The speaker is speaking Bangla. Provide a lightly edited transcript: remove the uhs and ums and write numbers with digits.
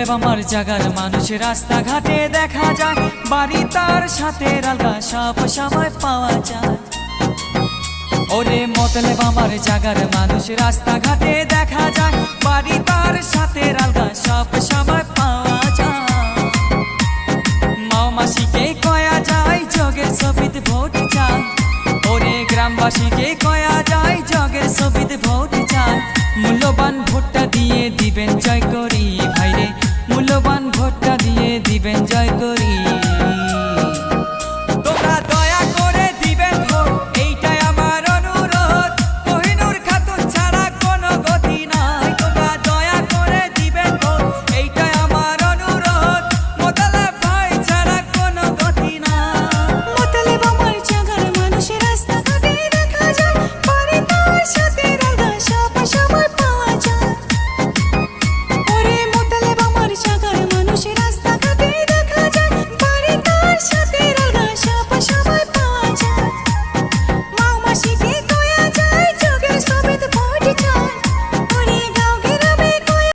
মতলব আমার জাগার মানুষ রাস্তাঘাটে দেখা যায়, বাড়ি তার সাথে আলগা সব সময় পাওয়া যায়। ওরে মতলব আমার জাগার মানুষ রাস্তাঘাটে দেখা যায়, বাড়ি তার সাথে আলগা সব সময় পাওয়া যায়। মাওমাসিকে কয়া যায় যোগের ছবিতে ভোট চায়, ওরে গ্রামবাসীকে কয়া